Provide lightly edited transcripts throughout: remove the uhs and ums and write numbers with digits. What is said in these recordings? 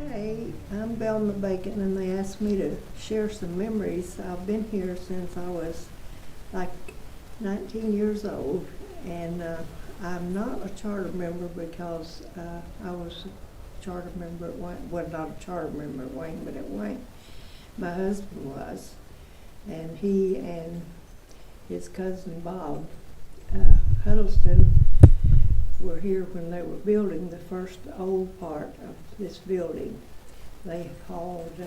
Okay, I'm Velma Bacon, and they asked me to share some memories. I've been here since I was like 19 years old, and I'm not a charter member because I was a charter member at Wayne. Well, not a charter member at Wayne, but at Wayne. My husband was, and he and his cousin Bob Huddleston were here when they were building the first old part of this building. They hauled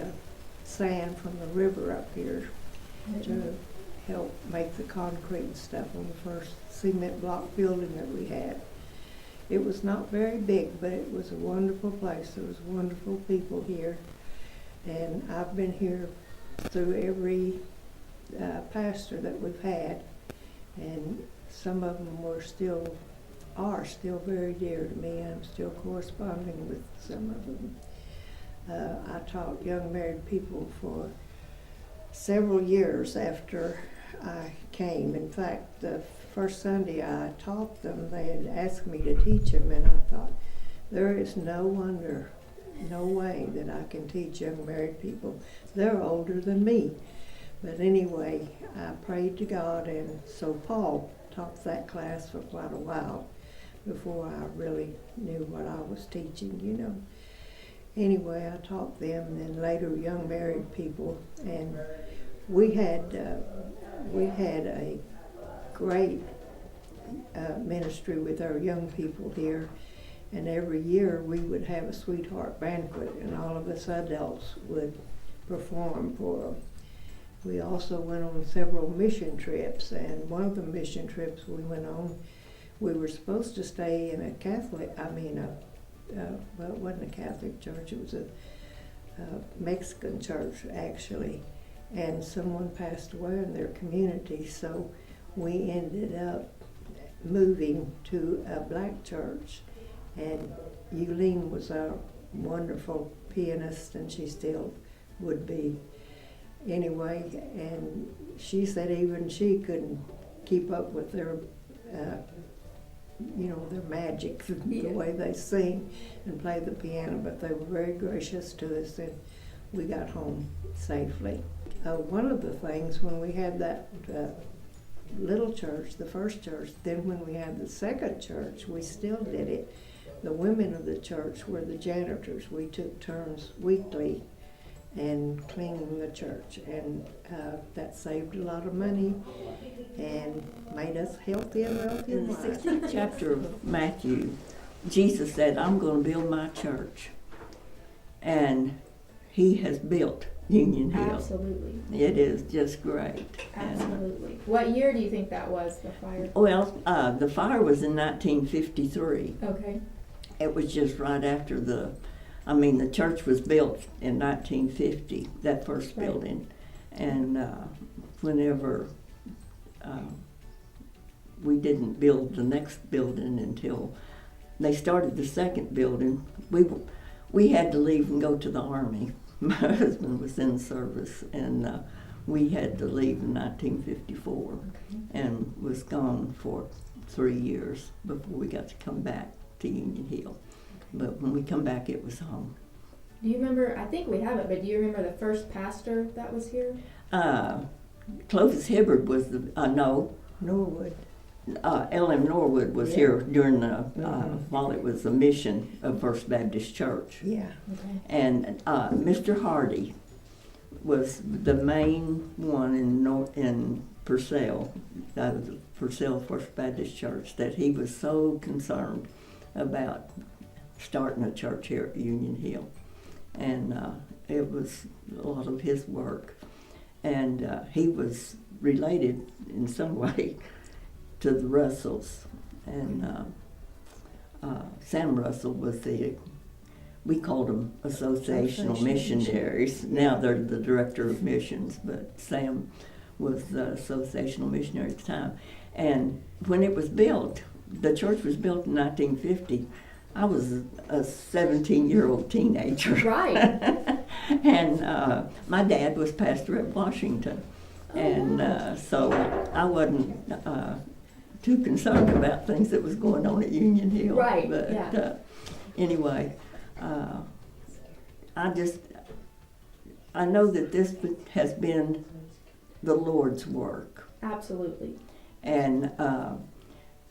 sand from the river up here to help make the concrete and stuff on the first cement block building that we had. It was not very big, but it was a wonderful place. There was wonderful people here, and I've been here through every pastor that we've had, and some of them are still very dear to me. I'm still corresponding with some of them. I taught young married people for several years after I came. In fact, the first Sunday I taught them, they had asked me to teach them, and I thought, there is no way that I can teach young married people. They're older than me. But anyway, I prayed to God, and so Paul taught that class for quite a while before I really knew what I was teaching, you know. Anyway, I taught them, and then later young married people, and we had a great ministry with our young people here, and every year we would have a sweetheart banquet, and all of us adults would perform for them. We also went on several mission trips, and one of the mission trips we went on, we were supposed to stay in a well, it wasn't a Catholic church, it was a Mexican church actually, and someone passed away in their community, so we ended up moving to a black church, and Euleen was a wonderful pianist, and she still would be. Anyway, and she said even she couldn't keep up with their their magic, the way they sing and play the piano, but they were very gracious to us, and we got home safely. One of the things, when we had that little church, the first church, then when we had the second church, we still did it. The women of the church were the janitors. We took turns weekly and cleaning the church, and that saved a lot of money and made us healthy and wealthy. In the 16th chapter of Matthew, Jesus said, I'm going to build my church, and he has built Union Hill. Absolutely. It is just great. Absolutely. What year do you think that was, the fire? Well, the fire was in 1953. Okay. It was just right after the church was built in 1950, that first Right. building. And whenever we didn't build the next building until they started the second building, we had to leave and go to the Army. My husband was in service, and we had to leave in 1954 and was gone for 3 years before we got to come back to Union Hill. But when we come back, it was home. Do you remember, I think we have it, but do you remember the first pastor that was here? Clovis Hibbard was Norwood. L.M. Norwood was Yeah. here during the, Mhm. while it was a mission of First Baptist Church. Yeah. Okay. And Mr. Hardy was the main one in Purcell, the Purcell First Baptist Church, that he was so concerned about starting a church here at Union Hill. And it was a lot of his work. And he was related in some way to the Russells. And Sam Russell was we called them associational missionaries. Now they're the director of missions, but Sam was the associational missionary at the time. And when it was built, the church was built in 1950. I was a 17-year-old teenager. Right. And my dad was pastor at Washington. And so I wasn't too concerned about things that was going on at Union Hill. Right, But yeah. anyway, I know that this has been the Lord's work, Absolutely. and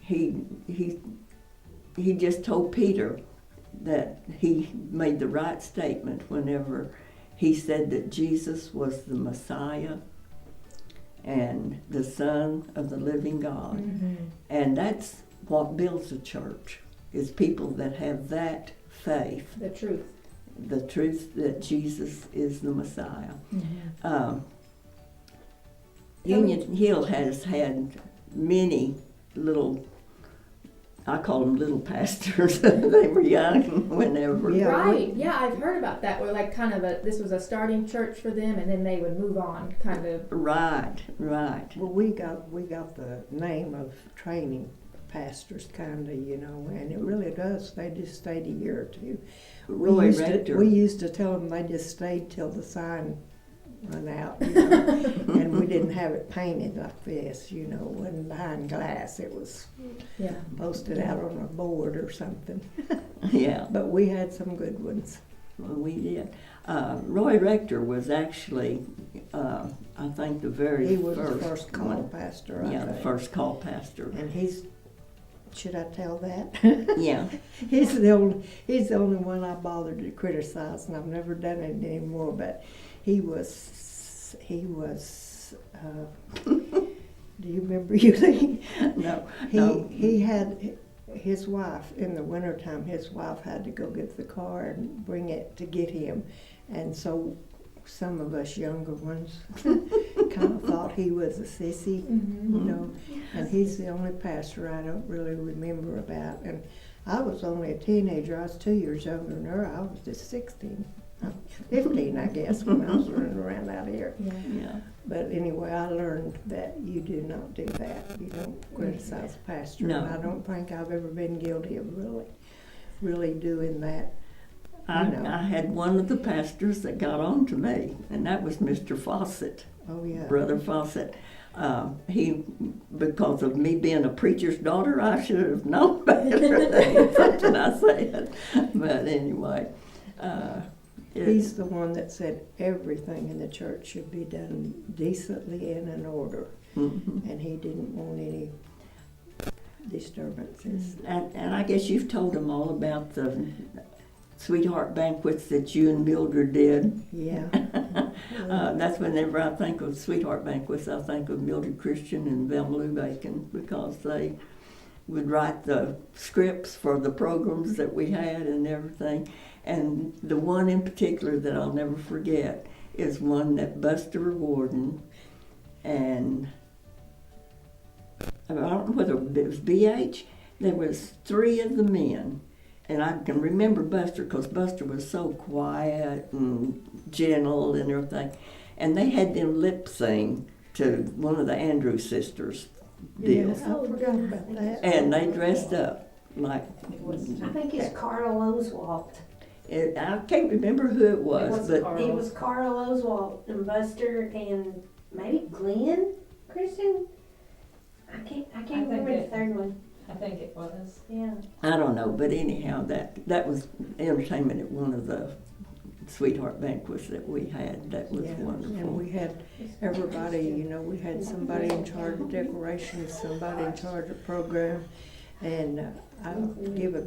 he just told Peter that he made the right statement whenever he said that Jesus was the Messiah and the Son of the living God. Mm-hmm. And that's what builds a church, is people that have that faith, The truth. the truth that Jesus is the Messiah. Mm-hmm. Union Hill has had many little, I call them little pastors. They were young whenever. Yeah. Right. Yeah, I've heard about that. Where like kind of this was a starting church for them, and then they would move on, kind of. Right. Well, we got the name of training pastors, kind of, you know, and it really does. They just stayed a year or two. Roy Rector. We used to tell them they just stayed till the sign run out, you know, and we didn't have it painted like this, you know, it wasn't behind glass. It was Yeah. posted out on a board or something. Yeah, But we had some good ones. well, we did. Roy Rector was actually, I think, the very He was first the first call one. pastor, I Yeah, the think. first call pastor. And should I tell that? Yeah. He's the only one I bothered to criticize, and I've never done it anymore. But he was. Do you remember Lee? No. No. He had his wife in the wintertime. His wife had to go get the car and bring it to get him, and so some of us younger ones kind of thought he was a sissy, Mm-hmm. you know. And he's the only pastor I don't really remember about. And I was only a teenager. I was 2 years younger than her. I was just 15, I guess, when I was running around out here. Yeah. Yeah. But anyway, I learned that you do not do that. You don't criticize a pastor. No. And I don't think I've ever been guilty of really doing that. No. I had one of the pastors that got on to me, and that was Mr. Fawcett, Oh, yeah. Brother Fawcett. He, because of me being a preacher's daughter, I should have known better than something I said. But anyway, He's the one that said everything in the church should be done decently and in order. Mhm. And he didn't want any disturbances. And I guess you've told him all about the sweetheart banquets that you and Mildred did. Yeah. That's whenever I think of sweetheart banquets, I think of Mildred Christian and Velma Lou Bacon, because they would write the scripts for the programs that we had and everything. And the one in particular that I'll never forget is one that Buster Warden and I don't know whether it was BH. There was 3 of the men, and I can remember Buster because Buster was so quiet and gentle and everything. And they had them lip sing to one of the Andrews sisters' deals. Yeah, I forgot about that. And they dressed up like, I think it's Carl Oswalt. I can't remember who it was, but It was Carl Oswalt and Buster and maybe Glenn Christian. I can't remember the third one. I think it was. Yeah. I don't know. But anyhow, that was entertainment at one of the sweetheart banquets that we had. That was Yeah, wonderful. and we had everybody, you know, we had somebody in charge of decorations, somebody in charge of program, and I'll give a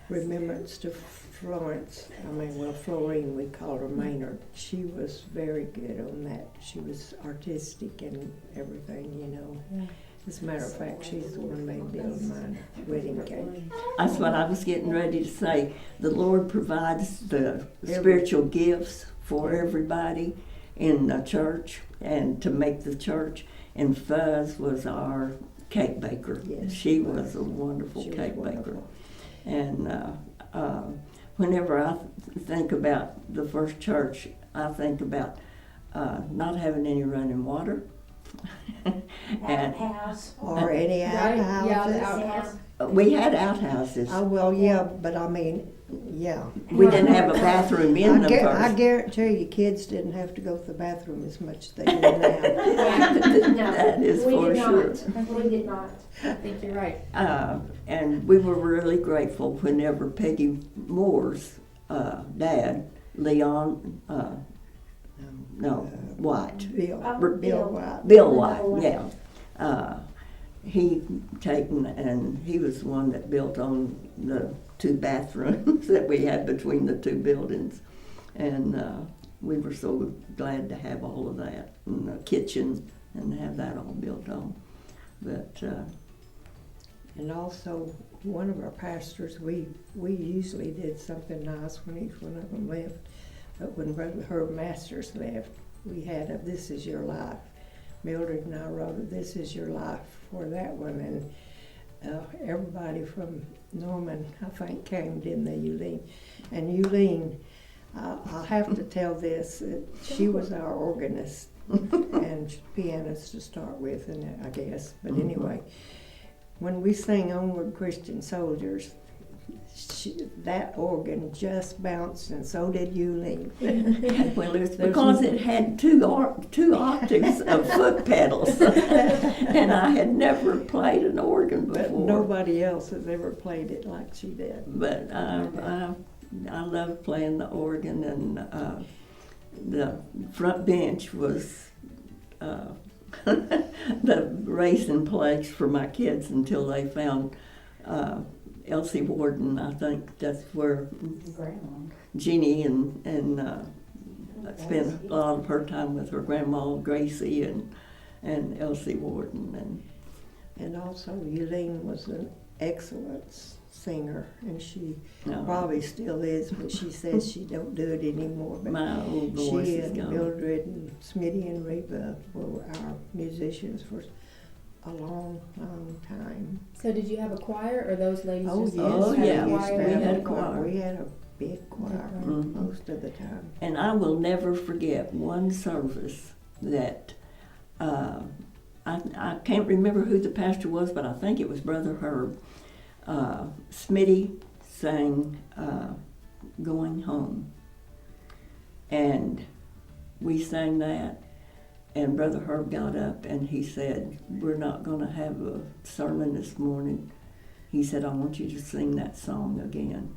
remembrance to Florine, we called her Maynard. She was very good on that. She was artistic and everything, you know. As a matter of fact, she's the one made build my wedding cake. That's what I was getting ready to say. The Lord provides the spiritual gifts for everybody in the church and to make the church. And Fuzz was our cake baker. Yes, She was a wonderful She was cake baker. wonderful. And whenever I think about the first church, I think about not having any running water. And Outhouse. Or any Right, yeah, the outhouses. outhouse. we had outhouses. Oh, well, yeah, but I mean, yeah. We didn't have a bathroom in them I first. guarantee you, kids didn't have to go to the bathroom as much as they do now. No, That is we for did sure. not. We did not. I think you're right. And we were really grateful whenever Peggy Moore's dad, Leon, White. Bill, Oh, Bill White. Bill Bill White, White. yeah. He taken, and he was the one that built on the 2 bathrooms that we had between the 2 buildings. And we were so glad to have all of that, and the kitchen, and have that all built on. But And also, one of our pastors, we usually did something nice when each one of them left. But when Brother Herb Masters left, we had a This Is Your Life. Mildred and I wrote a This Is Your Life for that one. And everybody from Norman, I think, came, didn't they, Euleen? And Euleen, I'll have to tell this, she was our organist and pianist to start with, and I guess. But anyway, when we sang Onward Christian Soldiers, that organ just bounced, and so did Euleen. well, it's because it had two octaves of foot pedals, and I had never played an organ before. But nobody else has ever played it like she did. But I love playing the organ, and the front bench was the racing place for my kids until they found Elsie Warden. I think that's where Jeannie and spent a lot of her time with her grandma Gracie and Elsie Warden. And also, Euleen was an excellent singer, and she No. probably still is, but she says she don't do it anymore. But My old voice she is and gone. Mildred and Smitty and Reba were our musicians for a long, long time. So did you have a choir, or those ladies Oh, just yes. Oh, had yeah. a choir? We had a choir. We had a big choir Mhm. most of the time. And I will never forget one service that I can't remember who the pastor was, but I think it was Brother Herb. Smitty sang Going Home. And we sang that, and Brother Herb got up and he said, "We're not going to have a sermon this morning." He said, "I want you to sing that song again."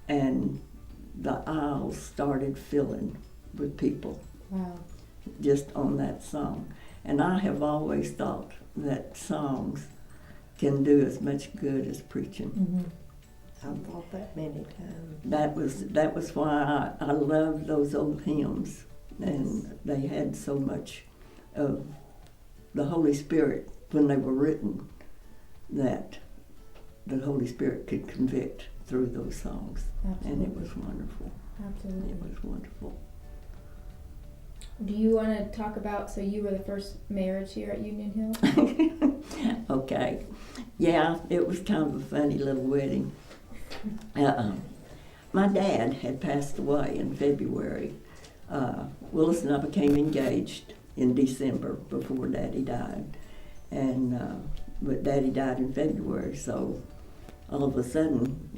And the aisles started filling with people Wow. just on that song. And I have always thought that songs can do as much good as preaching. Mm-hmm. I've thought that many times. That was why I loved those old hymns, and they had so much of the Holy Spirit when they were written, that the Holy Spirit could convict through those songs. Absolutely. And it was wonderful. Absolutely. It was wonderful. Do you want to talk about, so you were the first marriage here at Union Hill? Okay. Yeah, it was kind of a funny little wedding. My dad had passed away in February. Willis and I became engaged in December before Daddy died. But Daddy died in February, so all of a sudden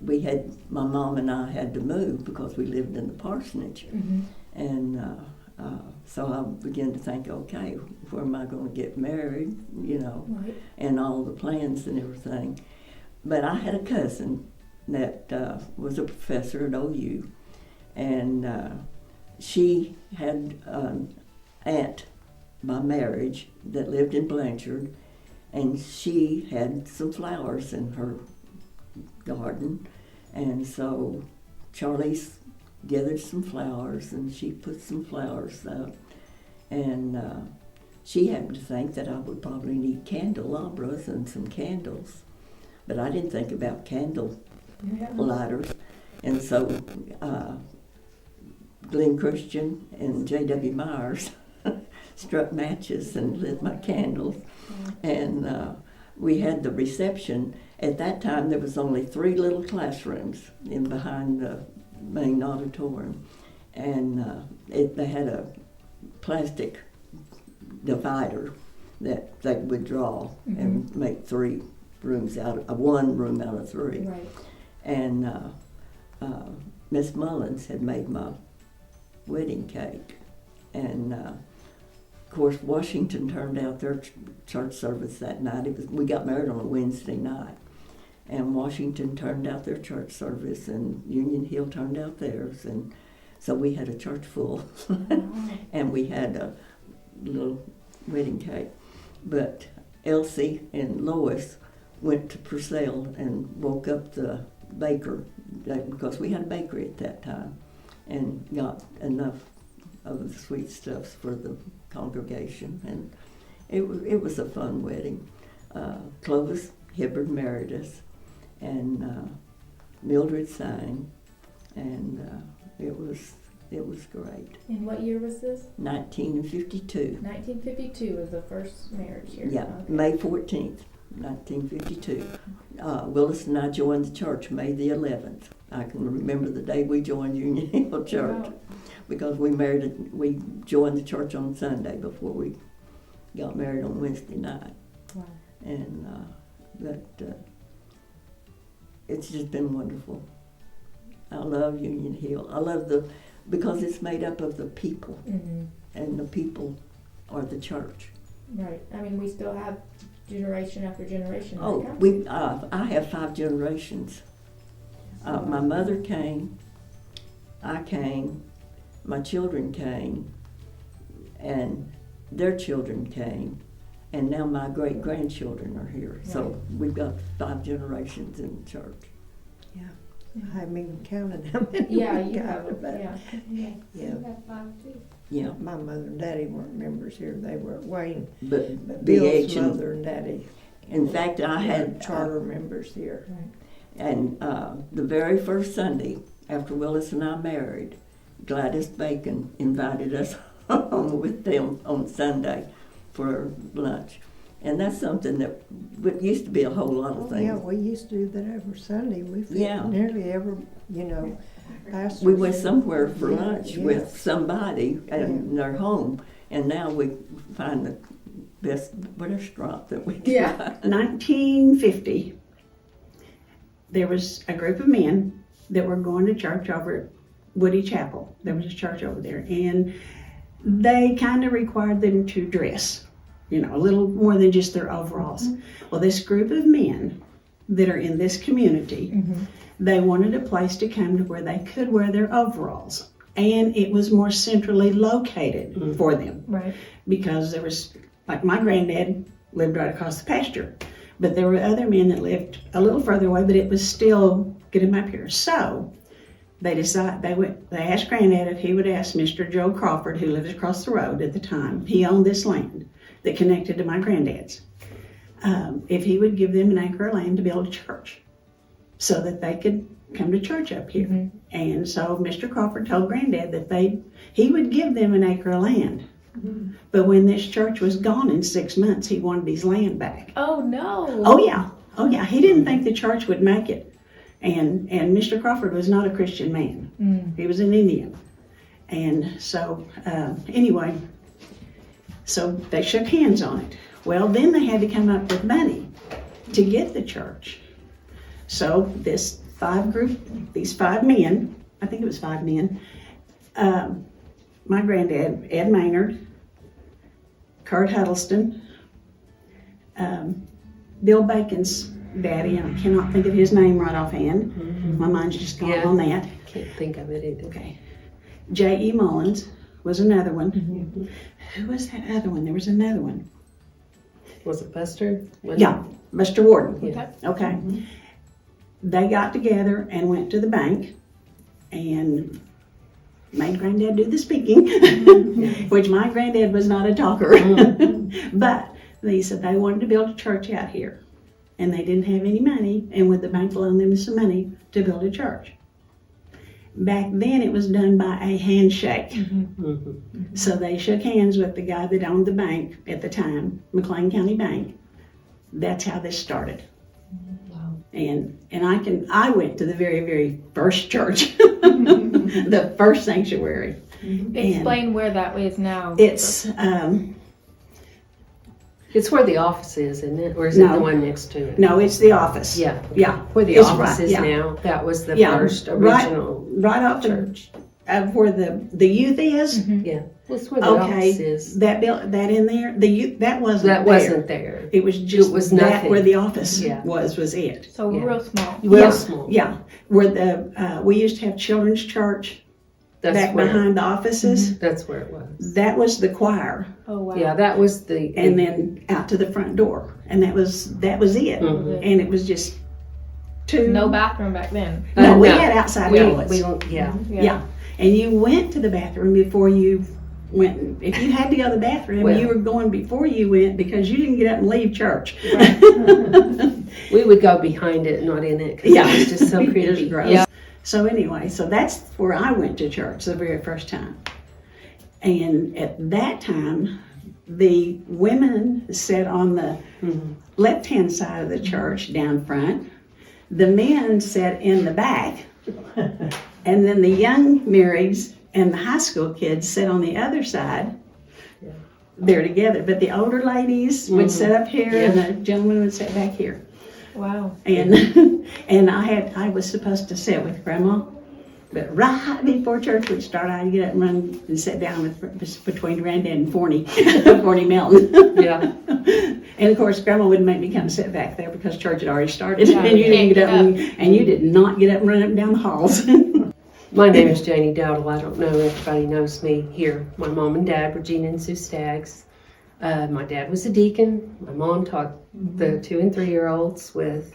my mom and I had to move because we lived in the parsonage. Mm-hmm. And so I began to think, okay, where am I going to get married, Right. and all the plans and everything. But I had a cousin that was a professor at OU, and she had an aunt by marriage that lived in Blanchard, and she had some flowers in her garden, and so Charlie's gathered some flowers, and she put some flowers out, and she happened to think that I would probably need candelabras and some candles, but I didn't think about candle lighters, and so Glenn Christian and J.W. Myers struck matches and lit my candles, and we had the reception. At that time, there was only 3 little classrooms in behind the main auditorium, and they had a plastic divider that they would draw and make 3 rooms one room out of 3. Right. And Miss Mullins had made my wedding cake, and of course Washington turned out their church service that night. We got married on a Wednesday night, and Washington turned out their church service, and Union Hill turned out theirs, and so we had a church full, and we had a little wedding cake. But Elsie and Lois went to Purcell and woke up the baker, because we had a bakery at that time, and got enough of the sweet stuffs for the congregation, and it was a fun wedding. Clovis Hibbard married us, and Mildred sang, and it was great. And what year was this? 1952. 1952 was the first marriage here. Yeah, Okay. May 14th, 1952. Willis and I joined the church May the 11th. I can remember the day we joined Union Hill Church, Wow. because we joined the church on Sunday before we got married on Wednesday night. Wow. And it's just been wonderful. I love Union Hill. I love because it's made up of the people, Mm-hmm. and the people are the church. Right. I mean, we still have generation after generation. that Oh, comes. I have 5 generations. My mother came, I came, my children came, and their children came, and now my great-grandchildren are here. So Right. we've got 5 generations in the church. Yeah, I haven't even counted how many. Yeah, we you got, have. but, Yeah. Yeah, Yeah, my mother and daddy weren't members here, they were at Wayne, but but BH Bill's and, mother and daddy in fact, I were had charter members here. And the very first Sunday after Willis and I married, Gladys Bacon invited us home with them on Sunday for lunch. And that's something that used to be a whole lot of Oh, things. yeah, we used to do that every Sunday, we Yeah. nearly every, pastors. We went somewhere for Yeah, lunch yeah. with somebody in their home, and now we find the best restaurant that we can Yeah. find. 1950, there was a group of men that were going to church over at Woody Chapel. There was a church over there, and they kind of required them to dress, a little more than just their overalls. Well, this group of men that are in this community, Mm-hmm. they wanted a place to come to where they could wear their overalls, and it was more centrally located for them. Right. Because there was, like my granddad lived right across the pasture, but there were other men that lived a little further away, but it was still getting up here. So they asked Granddad if he would ask Mr. Joe Crawford, who lived across the road at the time, he owned this land that connected to my granddad's, if he would give them an acre of land to build a church so that they could come to church up here. Mm-hmm. And so Mr. Crawford told Granddad that he would give them an acre of land. But when this church was gone in 6 months, he wanted his land back. Oh no. Oh yeah. He didn't think the church would make it. And Mr. Crawford was not a Christian man. Mm. He was an Indian. And so, anyway, so they shook hands on it. Well, then they had to come up with money to get the church. So these 5 men, I think it was 5 men, my granddad, Ed Maynard, Kurt Huddleston, Bill Bacon's daddy, and I cannot think of his name right offhand. My mind's just gone Yeah. on that. Can't think of it either. Okay. J.E. Mullins was another one. Who was that other one? There was another one. Was it Buster? Yeah, Mr. Warden. Yeah. Okay. They got together and went to the bank and made Granddad do the speaking, which my granddad was not a talker. But they said they wanted to build a church out here, and they didn't have any money, and would the bank loan them some money to build a church? Back then it was done by a handshake. Mm-hmm. So they shook hands with the guy that owned the bank at the time, McLean County Bank. That's how this started. Wow. And I went to the very, very first church, the first sanctuary. Explain where that is now. It's It's where the office is, isn't it? Or is it No. the one next to it? no, it's the office. Yeah. Yeah. Where the It's office right, is yeah. now. That was the Yeah, first right. original Right off church. of where the youth is. Mhm. Yeah. That's where the Okay, office is. that in there, that wasn't That there. wasn't there. It was just was that nothing. where the office Yeah. was it. So Yeah. real small. Real Yeah. small. Yeah, where the, we used to have children's church That's back where. behind the offices. That's where it was. That was the choir, Oh wow. Yeah, that was the. and then out to the front door, and that was it. Mhm. And it was just two. No bathroom back then. No, we no. had outside We, toilets. yeah. Yeah, and you went to the bathroom before you went. If you had to go to the bathroom, Well. you were going before you went because you didn't get up and leave church. We would go behind it, not in it, because Yeah. it was just so It was creepy. gross. Yeah. So anyway, so that's where I went to church the very first time. And at that time, the women sat on the left-hand side of the church down front. The men sat in the back. And then the young marrieds and the high school kids sat on the other side. They're together. But the older ladies would sit up here and the gentlemen would sit back here. Wow. And and I was supposed to sit with Grandma, but right before church would start, I'd get up and run and sit down between Granddad and Forney, Forney Melton. Yeah. And of course, Grandma wouldn't make me come sit back there because church had already started, Yeah, and you you didn't can't get up, get and you did not get up and run up and down the halls. My name is Janie Dowdle. I don't know if everybody knows me here. My mom and dad were Gina and Sue Staggs. My dad was a deacon. My mom taught the 2 and 3 year olds with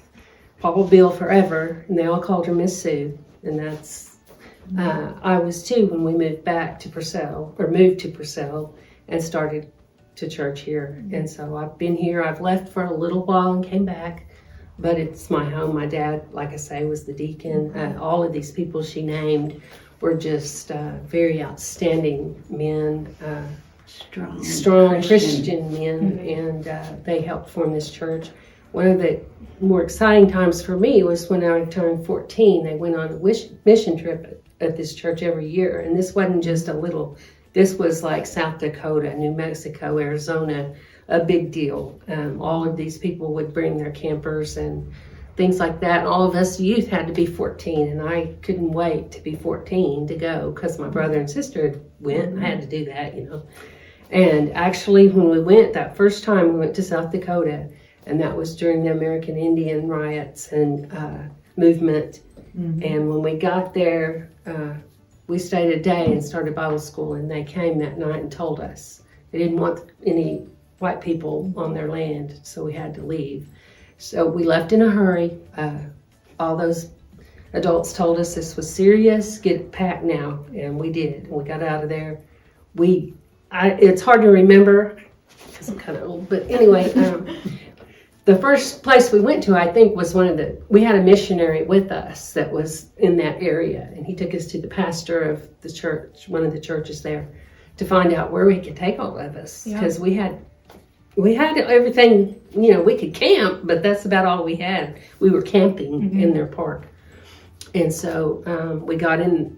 Papa Bill forever, and they all called her Miss Sue. And that's, I was 2 when we moved back to Purcell, or moved to Purcell, and started to church here. And so I've been here. I've left for a little while and came back. But it's my home. My dad, like I say, was the deacon. All of these people she named were just very outstanding men, strong Christian men, and they helped form this church. One of the more exciting times for me was when I turned 14. They went on a mission trip at this church every year, and this wasn't just a little. This was like South Dakota, New Mexico, Arizona, a big deal. All of these people would bring their campers and things like that. And all of us youth had to be 14, and I couldn't wait to be 14 to go because my brother and sister went. I had to do that, you know. And actually, when we went that first time, we went to South Dakota, and that was during the American Indian riots and movement. And when we got there, we stayed a day and started Bible school, and they came that night and told us they didn't want any white people on their land, so we had to leave. So we left in a hurry. All those adults told us this was serious, get packed now, and we did. We got out of there. It's hard to remember because I'm kind of old, but anyway, the first place we went to, I think, was we had a missionary with us that was in that area, and he took us to the pastor of the church, one of the churches there, to find out where we could take all of us, because we had everything, you know, we could camp, but that's about all we had. We were camping in their park. And so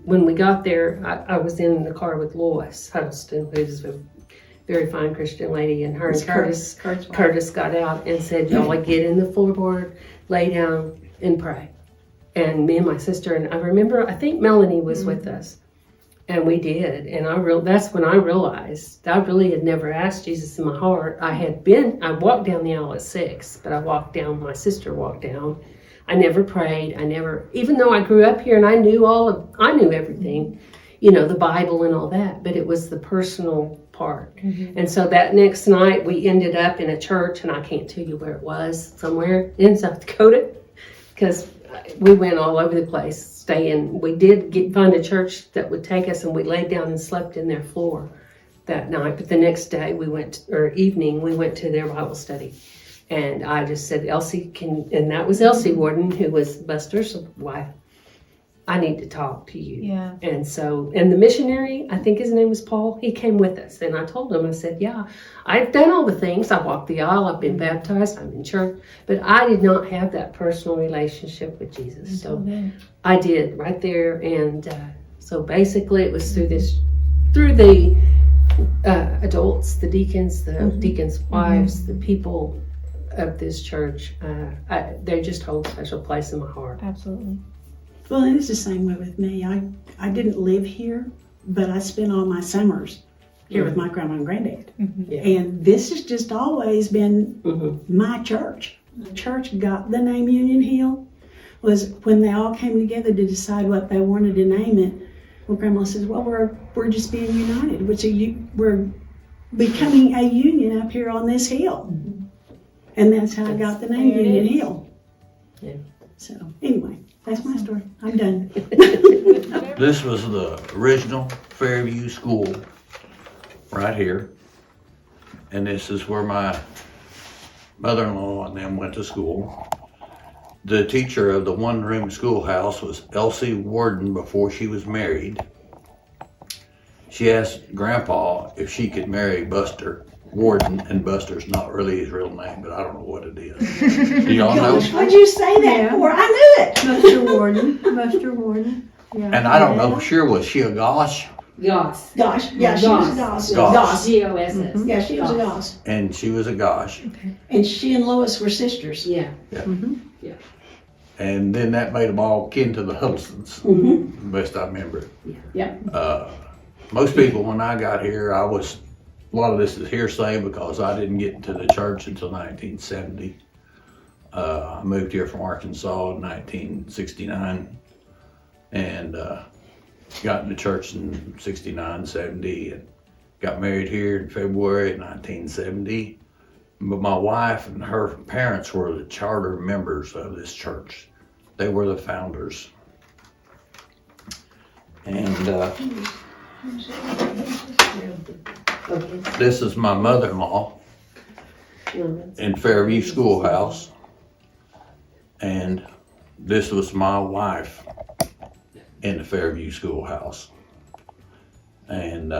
when we got there, I was in the car with Lois Huddleston, who's a very fine Christian lady, and her and Curtis got out and said, y'all get in the floorboard, lay down, and pray. And me and my sister, and I think Melanie was with us. And we did, and that's when I realized I really had never asked Jesus in my heart. I walked down the aisle at 6, but my sister walked down. I never prayed. Even though I grew up here and I knew everything, you know, the Bible and all that, but it was the personal part. And so that next night we ended up in a church, and I can't tell you where it was, somewhere in South Dakota, because we went all over the place staying. We did find a church that would take us, and we laid down and slept in their floor that night. But the next day evening, we went to their Bible study. And I just said, Elsie, and that was Elsie Warden, who was Buster's wife. I need to talk to you. Yeah. And so, and the missionary, I think his name was Paul, he came with us. And I told him, I said, yeah, I've done all the things. I walked the aisle, I've been baptized, I'm in church, but I did not have that personal relationship with Jesus. So I did right there. And so basically it was through the adults, the deacons, the deacons' wives, the people of this church, they just hold a special place in my heart. Absolutely. Well, and it's the same way with me. I didn't live here, but I spent all my summers here with my grandma and granddad. Yeah. And this has just always been Mhm. my church. The church got the name Union Hill was when they all came together to decide what they wanted to name it. Well, Grandma says, "Well, we're just being united. We're becoming a union up here on this hill," and that's how I got the name There it Union is. Hill. Yeah. So anyway, that's my story. I'm done. This was the original Fairview School, right here. And this is where my mother-in-law and them went to school. The teacher of the one-room schoolhouse was Elsie Warden before she was married. She asked Grandpa if she could marry Buster Warden, and Buster's not really his real name, but I don't know what it is. Do y'all know? What'd you say that Yeah. for? I knew it. Buster Warden, yeah. And I don't know for sure, was she a Gosh? Goss. Gosh, yeah, she was a Goss. Goss. Goss. G-O-S-S. Yeah, she was a Goss. And she was a Gosh. And she and Lois were sisters. Yeah. And then that made them all kin to the Huddlestons, Mm-hmm. best I remember. Yep. Most people, when I got here, a lot of this is hearsay because I didn't get into the church until 1970. I moved here from Arkansas in 1969 and got into church in 69, 70, and got married here in February of 1970. But my wife and her parents were the charter members of this church. They were the founders. And this is my mother-in-law in Fairview Schoolhouse. And this was my wife in the Fairview Schoolhouse. And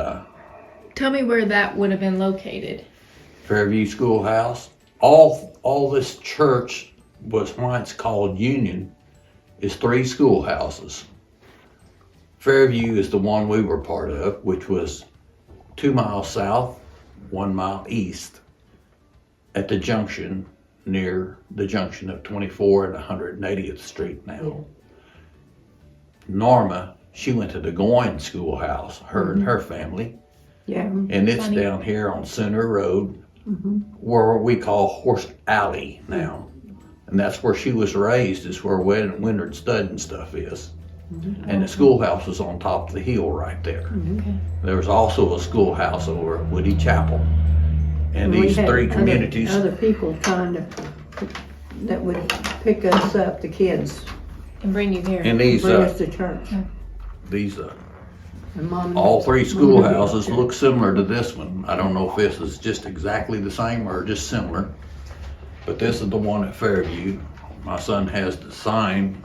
Tell me where that would have been located. Fairview Schoolhouse, all this church was why it's called Union, is 3 schoolhouses. Fairview is the one we were part of, which was 2 miles south, 1 mile east at the junction, near the junction of 24 and 180th Street now. Norma, she went to the Goyne Schoolhouse, her and her family, Yeah. and it's Funny. down here on Center Road, where we call Horse Alley now. And that's where she was raised, is where Windward Stud and stuff is. And the schoolhouse was on top of the hill right there. There was also a schoolhouse over at Woody Chapel. And We these had 3 communities, Other people that would pick us up, the kids, And bring you here. and bring us to church. these And Mom- all 3 Mom- schoolhouses look similar to this one. I don't know if this is just exactly the same or just similar. But this is the one at Fairview. My son has the sign,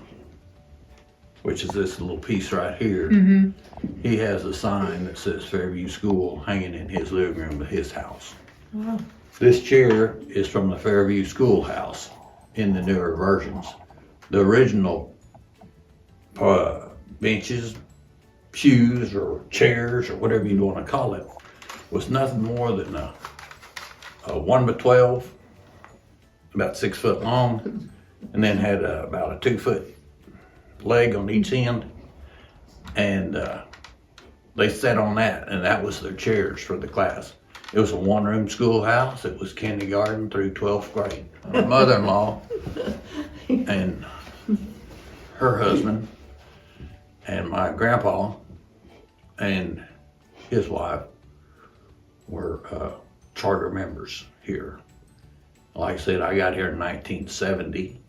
which is this little piece right here. He has a sign that says Fairview School hanging in his living room of his house. Wow. This chair is from the Fairview Schoolhouse in the newer versions. The original benches, pews, or chairs, or whatever you want to call it, was nothing more than a 1x12, about 6 foot long, and then had about a 2 foot leg on each end. And they sat on that, and that was their chairs for the class. It was a 1-room schoolhouse. It was kindergarten through 12th grade. My mother-in-law and her husband and my grandpa and his wife were charter members here. Like I said, I got here in 1970,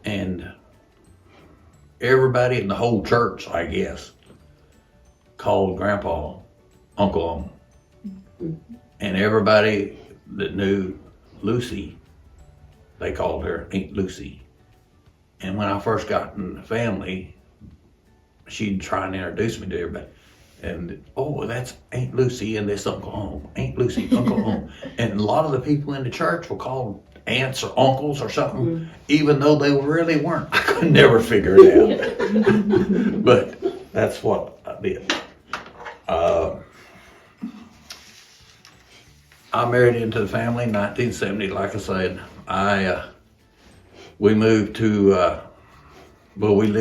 and everybody in the whole church, I guess, called Grandpa Uncle. And everybody that knew Lucy, they called her Aunt Lucy. And when I first got in the family, she'd try and introduce me to everybody. And, oh, that's Aunt Lucy and this Uncle Home. Aunt Lucy, Uncle Home. And a lot of the people in the church were called aunts or uncles or something, even though they really weren't. I could never figure it out. But that's what I did. I married into the family in 1970, like I said. We moved to, we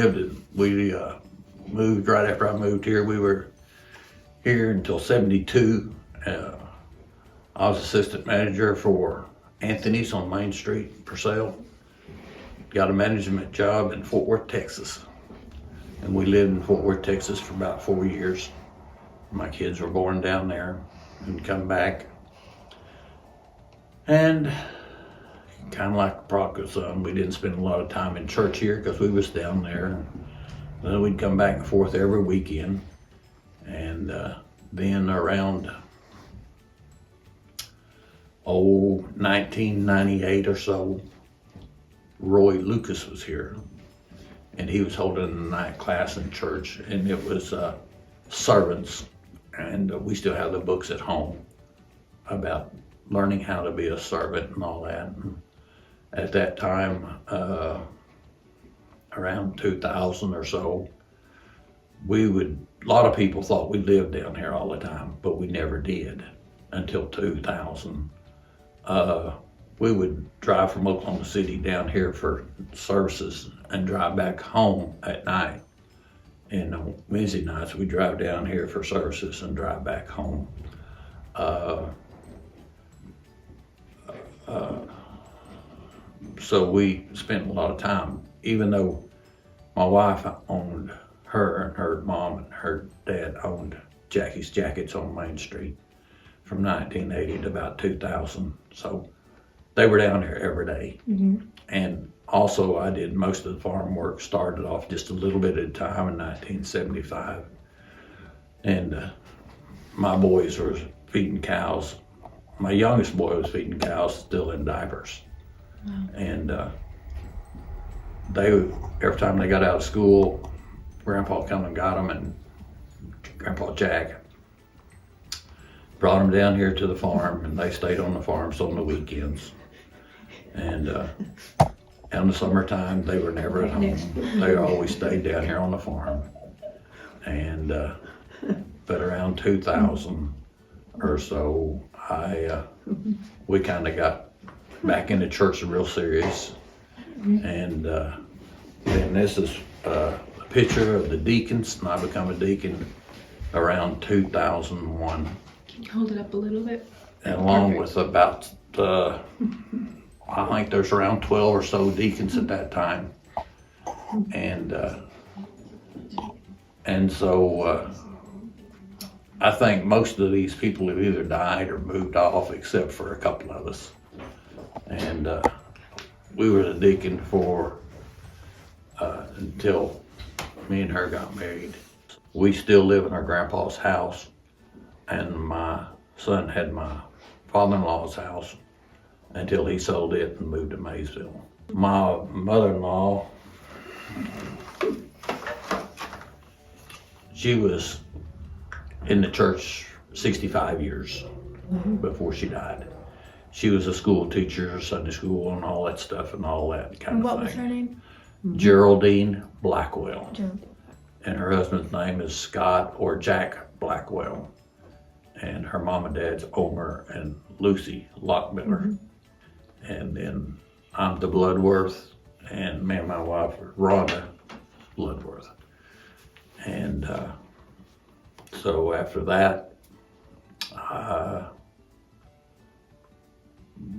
moved right after I moved here. We were here until 72, I was assistant manager for Anthony's on Main Street, Purcell. Got a management job in Fort Worth, Texas. And we lived in Fort Worth, Texas for about 4 years. My kids were born down there and come back. And kind of like the prodigal son, we didn't spend a lot of time in church here because we was down there. Then we'd come back and forth every weekend. And then around 1998 or so, Roy Lucas was here. And he was holding a night class in church, and it was servants. And we still have the books at home about learning how to be a servant and all that. And at that time, around 2000 or so, a lot of people thought we lived down here all the time, but we never did until 2000. We would drive from Oklahoma City down here for services and drive back home at night. And on Wednesday nights, we drive down here for services and drive back home. So we spent a lot of time, even though my wife owned her and her mom and her dad owned Jackie's Jackets on Main Street from 1980 to about 2000. So they were down here every day. And also I did most of the farm work, started off just a little bit at a time in 1975. And my boys were feeding cows. My youngest boy was feeding cows still in diapers. Wow. And every time they got out of school, Grandpa come and got them, and Grandpa Jack brought them down here to the farm, and they stayed on the farms on the weekends. And in the summertime, they were never at home. They always stayed down here on the farm. And but around 2000 or so, we kind of got back into church real serious. And then this is a picture of the deacons, and I become a deacon around 2001. Can you hold it up a little bit? And along with about, I think there's around 12 or so deacons at that time. And so I think most of these people have either died or moved off, except for a couple of us. And we were the deacon for until me and her got married. We still live in our grandpa's house, and my son had my father-in-law's house until he sold it and moved to Maysville. My mother-in-law, she was in the church 65 years before she died. She was a school teacher, Sunday school, and all that stuff, and all that kind And of what thing. was her name? Geraldine Blackwell. Gerald. And her husband's name is Scott or Jack Blackwell. And her mom and dad's Omer and Lucy Lockmiller. And then I'm the Bloodworth, and me and my wife are Rhonda Bloodworth. And so after that,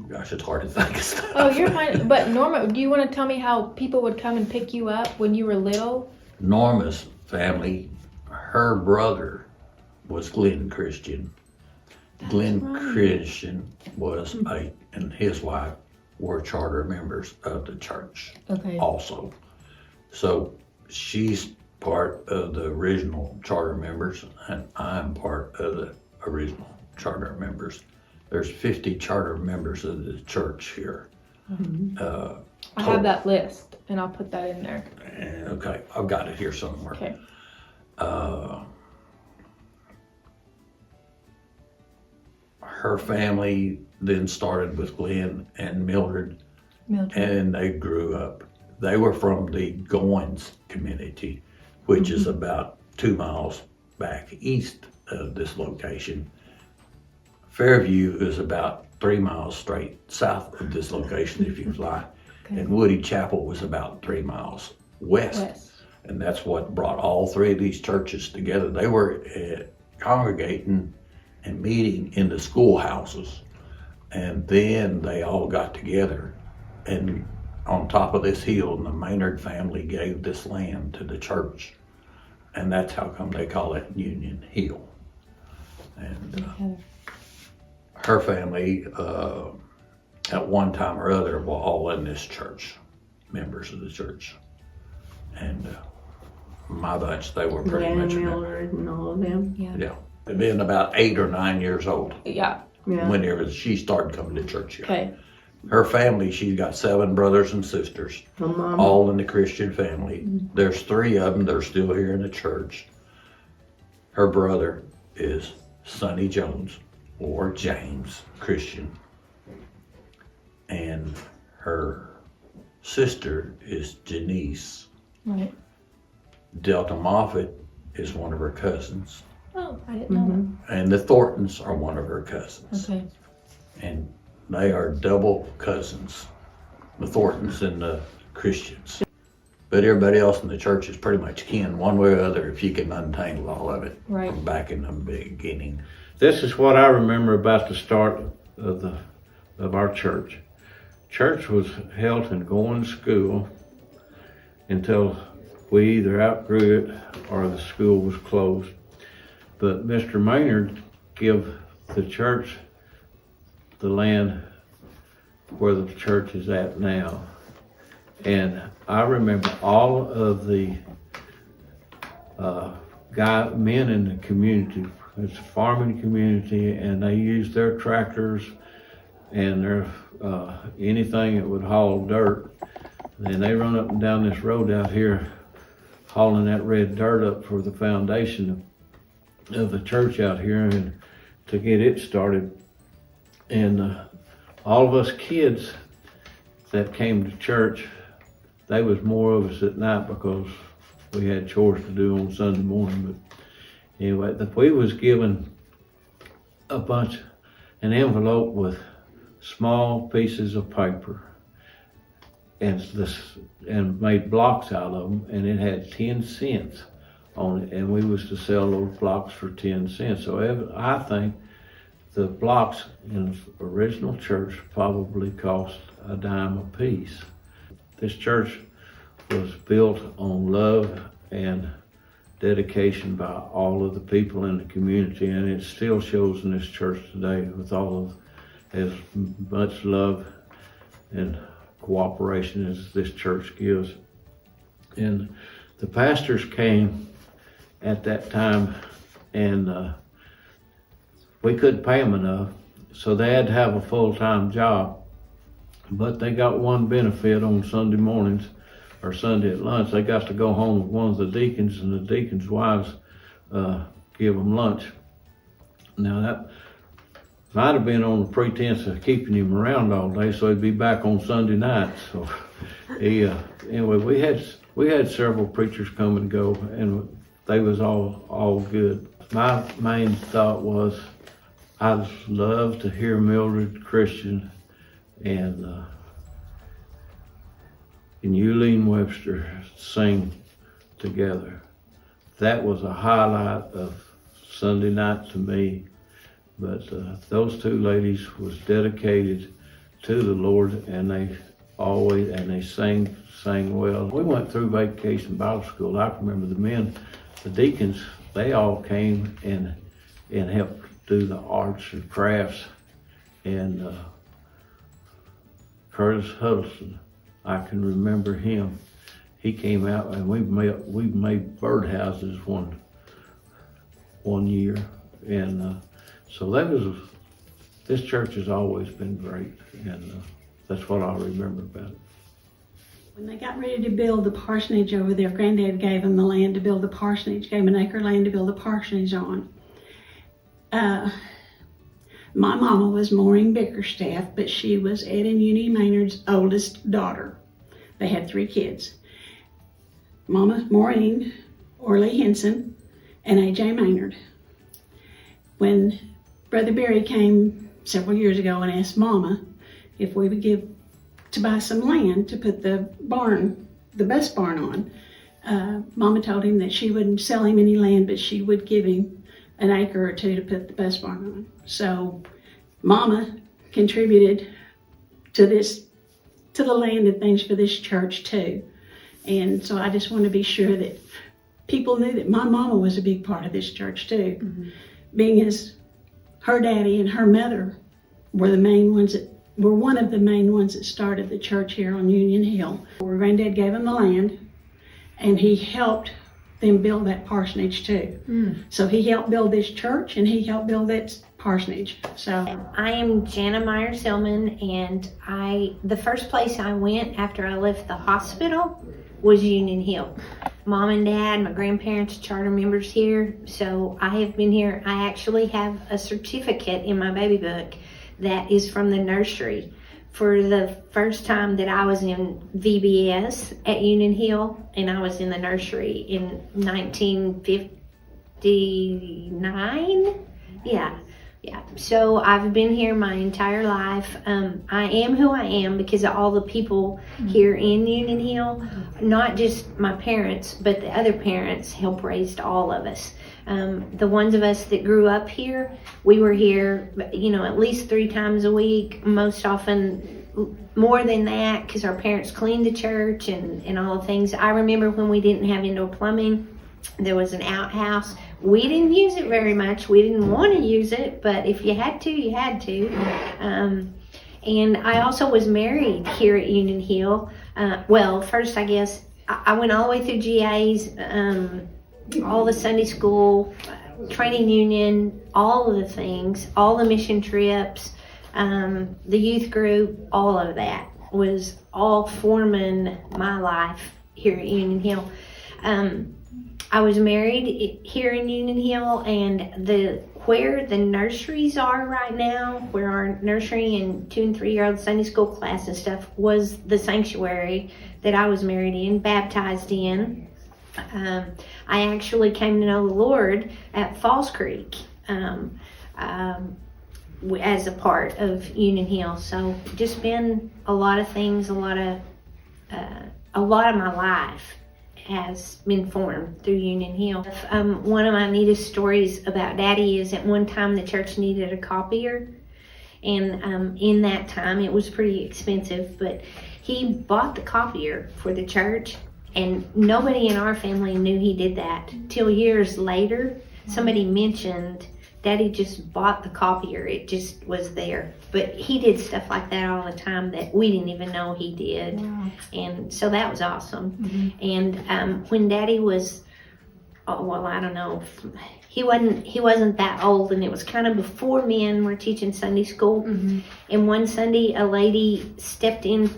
gosh, it's hard to think of stuff. Oh, you're fine. But Norma, do you want to tell me how people would come and pick you up when you were little? Norma's family, her brother was Glenn Christian. Glenn right. Christian was and his wife were charter members of the church Okay. also. So she's part of the original charter members, and I'm part of the original charter members. There's 50 charter members of the church here. I have that list, and I'll put that in there. Okay, I've got it here somewhere. Okay. Her family then started with Glenn and Mildred, Mildred. and they grew up. They were from the Goins community, which is about 2 miles back east of this location. Fairview is about 3 miles straight south of this location if you fly. Okay. And Woody Chapel was about 3 miles west. And that's what brought all three of these churches together. They were congregating and meeting in the schoolhouses. And then they all got together, and on top of this hill, and the Maynard family gave this land to the church. And that's how come they call it Union Hill. And her family, at one time or other, were all in this church, members of the church. And my bunch, they were pretty Dan much in there. Mildred and all of them. Yeah. They'd been about 8 or 9 years old Yeah. Yeah. whenever she started coming to church here. Okay. Her family, she's got 7 brothers and sisters, My mom. all in the Christian family. There's 3 of them that are still here in the church. Her brother is Sonny Jones, or James Christian. And her sister is Janice. Right. Delta Moffat is one of her cousins. Oh, I didn't know And the Thorntons are one of her cousins. that. Okay. And they are double cousins, the Thorntons and the Christians. But everybody else in the church is pretty much kin, one way or other, if you can untangle all of it Right. from back in the beginning. This is what I remember about the start of our church. Church was held in going to school until we either outgrew it or the school was closed. But Mr. Maynard gave the church the land where the church is at now. And I remember all of the men in the community. It's a farming community, and they used their tractors and their anything that would haul dirt. And they run up and down this road out here, hauling that red dirt up for the foundation of the church out here, and to get it started. And all of us kids that came to church, they was more of us at night because we had chores to do on Sunday morning. But anyway, we was given an envelope with small pieces of paper and made blocks out of them, and it had 10 cents on it, and we was to sell those blocks for 10 cents. So I think the blocks in the original church probably cost a dime a piece. This church was built on love and dedication by all of the people in the community, and it still shows in this church today with all of as much love and cooperation as this church gives. And the pastors came at that time, and we couldn't pay them enough, so they had to have a full-time job. But they got one benefit on Sunday mornings or Sunday at lunch. They got to go home with one of the deacons, and the deacons' wives give them lunch. Now that might have been on the pretense of keeping him around all day, so he'd be back on Sunday night. So anyway, we had several preachers come and go, and they was all good. My main thought was I'd love to hear Mildred Christian and Eulene Webster sing together. That was a highlight of Sunday night to me. But those 2 ladies was dedicated to the Lord, and they sang well. We went through Vacation Bible School. I remember the deacons, they all came and helped do the arts and crafts. And Curtis Huddleston, I can remember him. He came out, and we made birdhouses one year, and so this church has always been great, and that's what I remember about it. When they got ready to build the parsonage over there, Granddad gave them the land to build the parsonage, gave them an acre of land to build the parsonage on. My mama was Maureen Bickerstaff, but she was Ed and Eunice Maynard's oldest daughter. They had 3 kids. Mama Maureen, Orly Henson, and A.J. Maynard. When Brother Barry came several years ago and asked Mama if we would give to buy some land to put the bus barn on, Mama told him that she wouldn't sell him any land, but she would give him an acre or two to put the bus barn on. So Mama contributed to the land and things for this church too. And so I just want to be sure that people knew that my mama was a big part of this church too. Being as her daddy and her mother were one of the main ones that started the church here on Union Hill. Where Granddad gave him the land, and he helped them build that parsonage too. So he helped build this church, and he helped build that parsonage. So I am Jana Meyer Silman, and the first place I went after I left the hospital was Union Hill. Mom and Dad, my grandparents, charter members here, so I have been here. I actually have a certificate in my baby book that is from the nursery for the first time that I was in VBS at Union Hill, and I was in the nursery in 1959. Yeah. So I've been here my entire life. I am who I am because of all the people here in Union Hill. Not just my parents, but the other parents helped raise all of us. The ones of us that grew up here, we were here, at least 3 times a week, most often more than that, because our parents cleaned the church and all the things. I remember when we didn't have indoor plumbing, there was an outhouse. We didn't use it very much. We didn't want to use it, but if you had to, you had to. And I also was married here at Union Hill. First, I guess, I went all the way through GAs, all the Sunday school, training union, all of the things, all the mission trips, the youth group, all of that was all forming my life here at Union Hill. I was married here in Union Hill, and where the nurseries are right now, where our nursery and 2 and 3-year-old Sunday school class and stuff was the sanctuary that I was married in, baptized in. I actually came to know the Lord at Falls Creek as a part of Union Hill. So just been a lot of things, a lot of my life has been formed through Union Hill. One of my neatest stories about Daddy is at one time the church needed a copier, and in that time it was pretty expensive, but he bought the copier for the church, and nobody in our family knew he did that till years later. Somebody mentioned Daddy just bought the copier. It just was there. But he did stuff like that all the time that we didn't even know he did. Wow. And so that was awesome. And when Daddy was, I don't know, he wasn't that old, and it was kind of before men were teaching Sunday school. And one Sunday, a lady stepped in,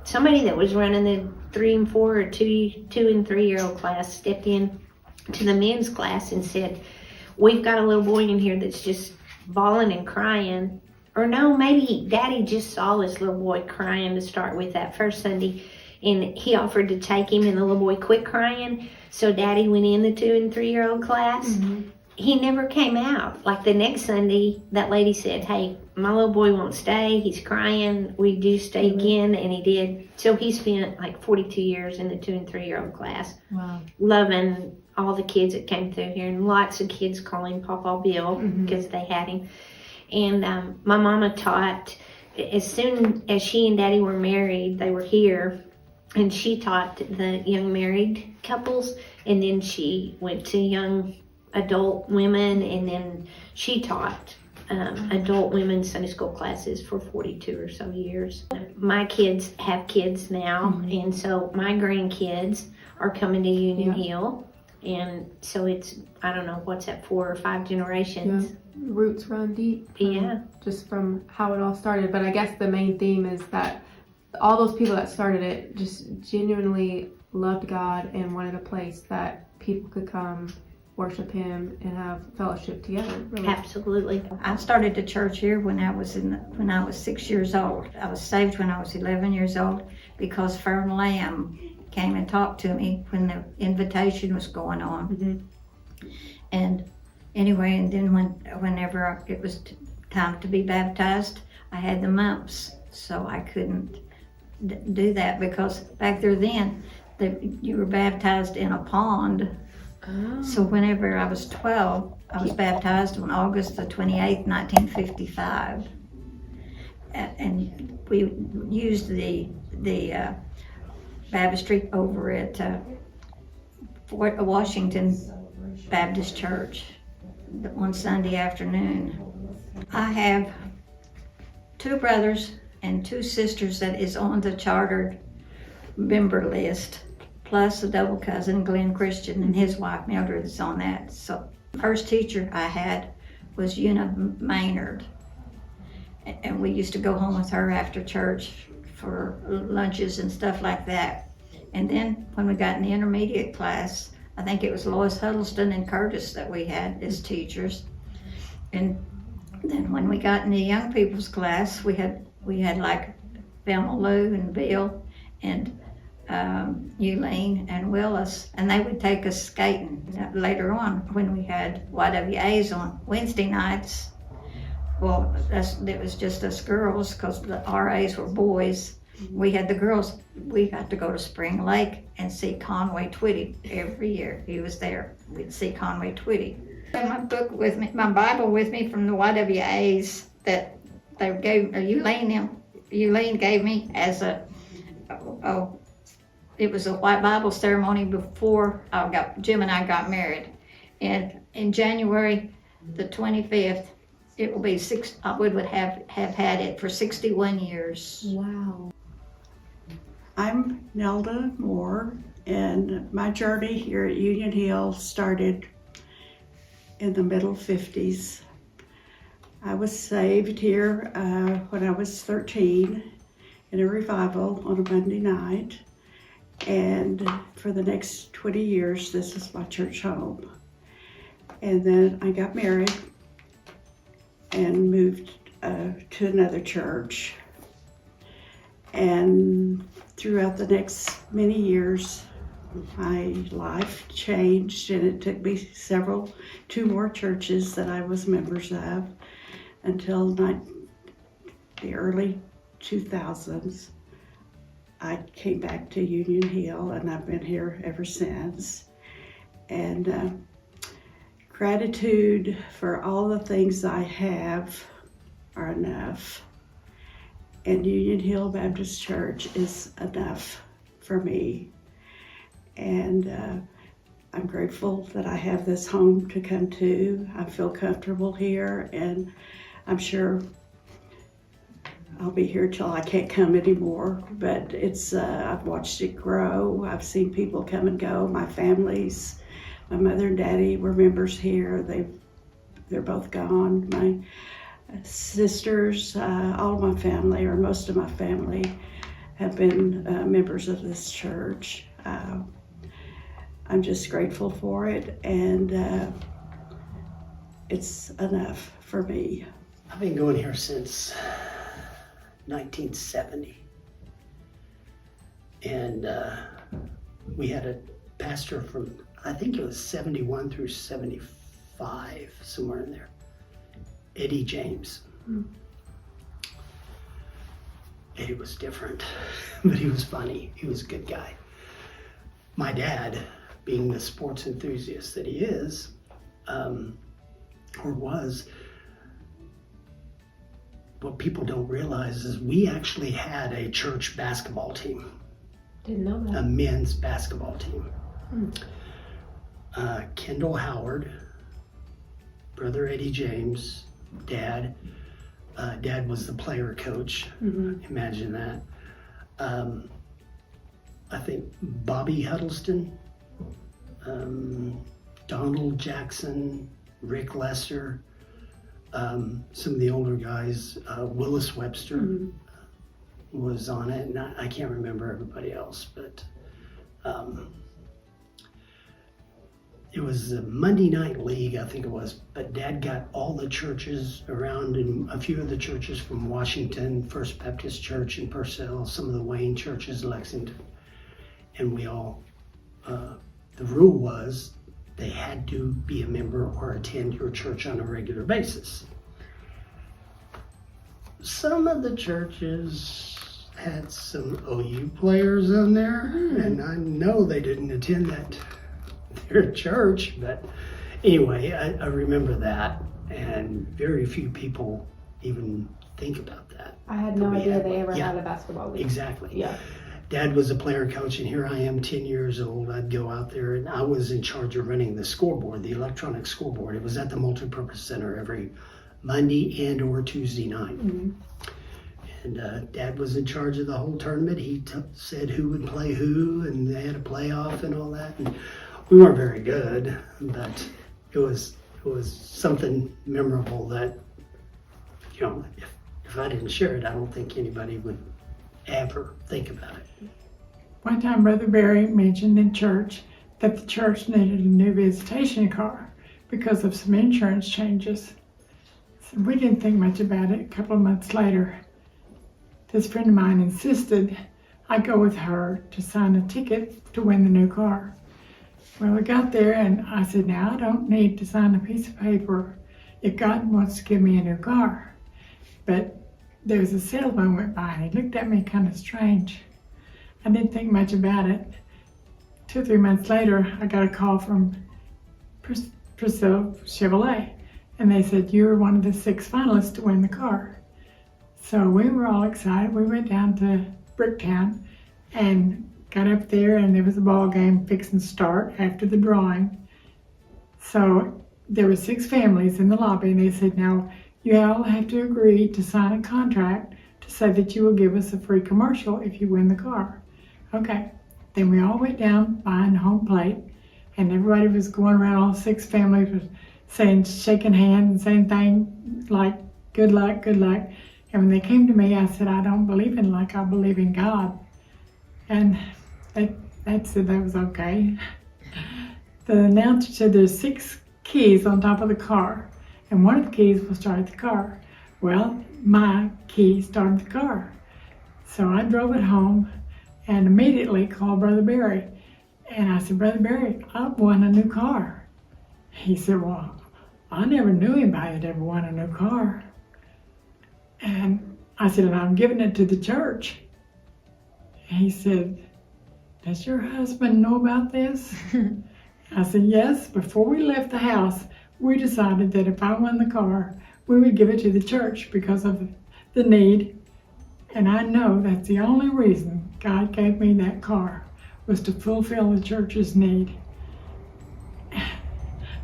somebody that was running the 3 and 4 or 2 and 3-year-old class stepped in to the men's class and said, "We've got a little boy in here that's just bawling and crying." Or no, maybe Daddy just saw this little boy crying to start with that first Sunday, and he offered to take him, and the little boy quit crying. So Daddy went in the 2 and 3-year-old class. He never came out. Like the next Sunday, that lady said, "Hey, my little boy won't stay. He's crying. Would you stay again?" And he did. So he spent like 42 years in the 2 and 3-year-old class. Wow. Loving all the kids that came through here, and lots of kids calling Papa Bill because they had him. And my mama taught, as soon as she and Daddy were married, they were here, and she taught the young married couples, and then she went to young adult women, and then she taught adult women's Sunday school classes for 42 or so years. My kids have kids now, and so my grandkids are coming to Union Hill. And so it's, I don't know, what's that, 4 or 5 generations? Yeah. Roots run deep. Just from how it all started. But I guess the main theme is that all those people that started it just genuinely loved God and wanted a place that people could come worship Him and have fellowship together. Really. Absolutely. I started the church here when I was 6 years old. I was saved when I was 11 years old because Fern Lamb came and talked to me when the invitation was going on. And anyway, and then whenever it was time to be baptized, I had the mumps, so I couldn't do that because back there then, you were baptized in a pond So whenever I was 12, I was baptized on August the 28th, 1955. And we used the baptistry over at Fort Washington Baptist Church one Sunday afternoon. I have 2 brothers and 2 sisters that is on the chartered member list, plus a double cousin, Glenn Christian, and his wife Mildred is on that. So first teacher I had was Una Maynard, and we used to go home with her after church for lunches and stuff like that. And then when we got in the intermediate class, I think it was Lois Huddleston and Curtis that we had as teachers. And then when we got in the young people's class, we had like Velma Lou and Bill and Eugene and Willis, and they would take us skating. Later on, when we had YWAs on Wednesday nights, well, it was just us girls because the RAs were boys. We had the girls. We got to go to Spring Lake and see Conway Twitty every year. He was there. We'd see Conway Twitty. I have my book with me, my Bible with me from the YWAs that they gave. Eugene gave me as it was a white Bible ceremony before Jim and I got married. And in January the 25th, it will be I would have had it for 61 years. Wow. I'm Nelda Moore, and my journey here at Union Hill started in the middle 50s. I was saved here when I was 13 in a revival on a Monday night, and for the next 20 years this is my church home. And then I got married and moved to another church. And throughout the next many years, my life changed, and it took me 2 more churches that I was members of until the early 2000s. I came back to Union Hill, and I've been here ever since. And gratitude for all the things I have are enough. And Union Hill Baptist Church is enough for me. And I'm grateful that I have this home to come to. I feel comfortable here, and I'm sure I'll be here till I can't come anymore. But I've watched it grow. I've seen people come and go. My mother and daddy were members here. They're both gone. My sisters, all of my family, or most of my family, have been members of this church. I'm just grateful for it, and it's enough for me. I've been going here since 1970, and we had a pastor from, I think it was 71 through 75, somewhere in there, Eddie James. Eddie was different, but he was funny. He was a good guy. My dad, being the sports enthusiast that he is, or was, what people don't realize is we actually had a church basketball team. Didn't know that. A men's basketball team. Kendall Howard, brother Eddie James, dad. Dad was the player coach. Imagine that. I think Bobby Huddleston, Donald Jackson, Rick Lesser, some of the older guys, Willis Webster was on it, and I can't remember everybody else, but it was a Monday night league, I think it was, but Dad got all the churches around, and a few of the churches from Washington, First Baptist Church in Purcell, some of the Wayne churches in Lexington, and we all, the rule was they had to be a member or attend your church on a regular basis. Some of the churches had some OU players on there, and I know they didn't attend their church. But anyway, I remember that, and very few people even think about that. I had no We idea had they one. ever Yeah. had a basketball league. Exactly. Yeah. Dad was a player coach, and here I am, 10 years old. I'd go out there, and I was in charge of running the scoreboard, the electronic scoreboard. It was at the multipurpose center every Monday and or Tuesday night. And Dad was in charge of the whole tournament. He said who would play who, and they had a playoff and all that. And we weren't very good, but it was something memorable that, you know, if I didn't share it, I don't think anybody would ever think about it. One time, Brother Barry mentioned in church that the church needed a new visitation car because of some insurance changes. So we didn't think much about it. A couple of months later, this friend of mine insisted I go with her to sign a ticket to win the new car. Well, we got there and I said, now I don't need to sign a piece of paper if God wants to give me a new car. But there was a salesman went by and he looked at me kind of strange. I didn't think much about it. 2 or 3 months later, I got a call from Priscilla Chevrolet, and they said, you were one of the 6 finalists to win the car. So we were all excited. We went down to Bricktown and got up there, and there was a ball game fixing to start after the drawing. So there were 6 families in the lobby, and they said, now you all have to agree to sign a contract to say that you will give us a free commercial if you win the car. Okay. Then we all went down behind the home plate, and everybody was going around, all 6 families was saying, shaking hands and saying things like, good luck, good luck. And when they came to me, I said, I don't believe in luck, I believe in God. And they said that was okay. The announcer said there's 6 keys on top of the car, and one of the keys will start the car. Well, my key started the car. So I drove it home and immediately called Brother Barry. And I said, Brother Barry, I've won a new car. He said, well, I never knew anybody that ever won a new car. And I said, and I'm giving it to the church. And he said, does your husband know about this? I said, yes. Before we left the house, we decided that if I won the car, we would give it to the church because of the need. And I know that's the only reason God gave me that car, was to fulfill the church's need.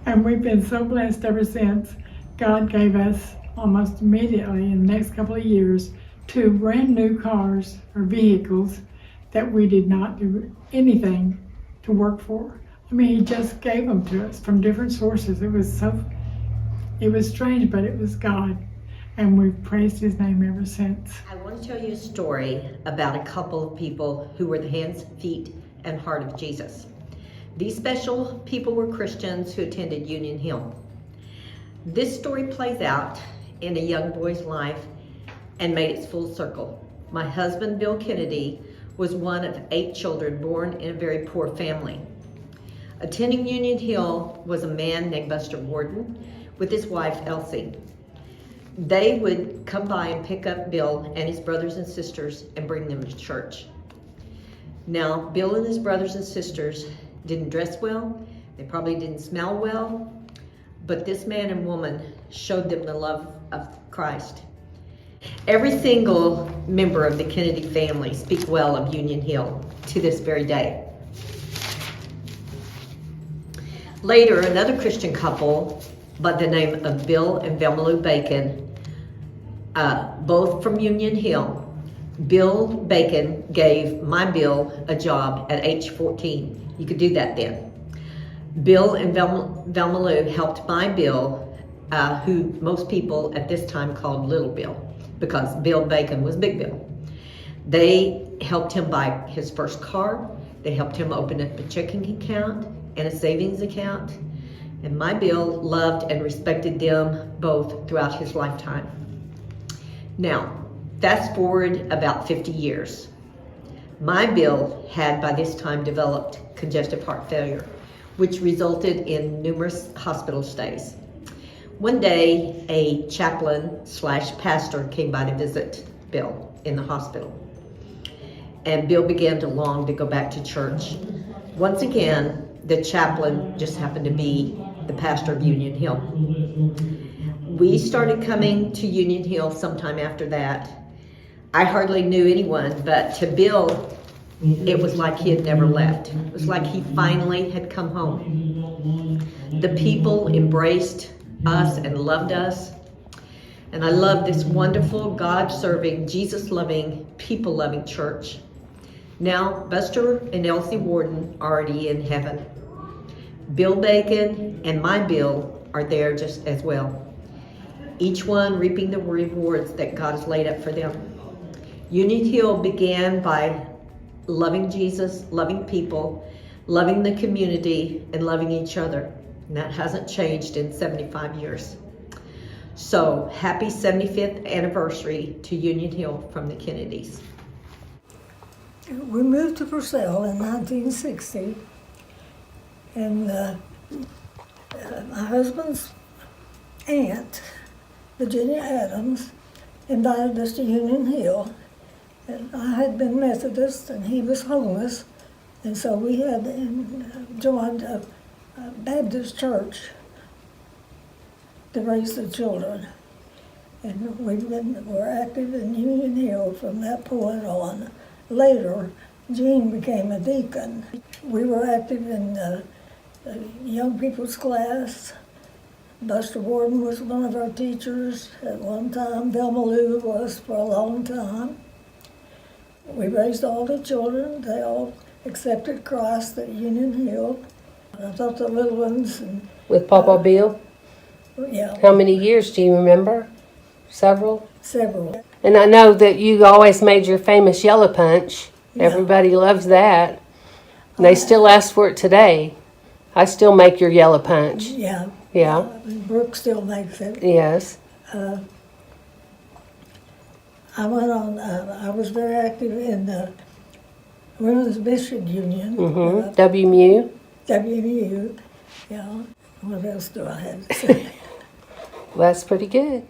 And we've been so blessed ever since. God gave us almost immediately in the next couple of years 2 brand new cars or vehicles that we did not do anything to work for. I mean, he just gave them to us from different sources. It was strange, but it was God. And we've praised his name ever since. I want to tell you a story about a couple of people who were the hands, feet, and heart of Jesus. These special people were Christians who attended Union Hill. This story plays out in a young boy's life and made its full circle. My husband, Bill Kennedy, was one of 8 children born in a very poor family. Attending Union Hill was a man named Buster Warden with his wife, Elsie. They would come by and pick up Bill and his brothers and sisters and bring them to church. Now, Bill and his brothers and sisters didn't dress well, they probably didn't smell well, but this man and woman showed them the love of Christ. Every single member of the Kennedy family speak well of Union Hill to this very day. Later, another Christian couple by the name of Bill and Velma Lou Bacon, both from Union Hill. Bill Bacon gave my Bill a job at age 14. You could do that then. Bill and Velma Lou helped my Bill, who most people at this time called Little Bill, because Bill Bacon was Big Bill. They helped him buy his first car. They helped him open up a checking account and a savings account. And my Bill loved and respected them both throughout his lifetime. Now, fast forward about 50 years. My Bill had by this time developed congestive heart failure, which resulted in numerous hospital stays. One day, a chaplain/pastor came by to visit Bill in the hospital. And Bill began to long to go back to church. Once again, the chaplain just happened to be the pastor of Union Hill. We started coming to Union Hill sometime after that. I hardly knew anyone, but to Bill, it was like he had never left. It was like he finally had come home. The people embraced us and loved us. And I love this wonderful, God-serving, Jesus-loving, people-loving church. Now, Buster and Elsie Warden are already in heaven. Bill Bacon and my Bill are there just as well. Each one reaping the rewards that God has laid up for them. Union Hill began by loving Jesus, loving people, loving the community, and loving each other. And that hasn't changed in 75 years. So, happy 75th anniversary to Union Hill from the Kennedys. We moved to Purcell in 1960, and my husband's aunt, Virginia Adams, invited us to Union Hill. And I had been Methodist and he was homeless, and so we had joined a Baptist church to raise the children. And were active in Union Hill from that point on. Later, Gene became a deacon. We were active in the young people's class. Buster Warden was one of our teachers at one time. Velma Lou was for a long time. We raised all the children. They all accepted Christ at Union Hill. I taught the little ones. And, With Papa Bill? Yeah. How many years do you remember? Several? Several. And I know that you always made your famous yellow punch. Yeah. Everybody loves that. And they still ask for it today. I still make your yellow punch. Yeah. Yeah. Brooke still makes it. Yes. I went on, I was very active in the Women's Mission Union. Mm-hmm. WMU. WMU, yeah. What else do I have to say? Well, that's pretty good.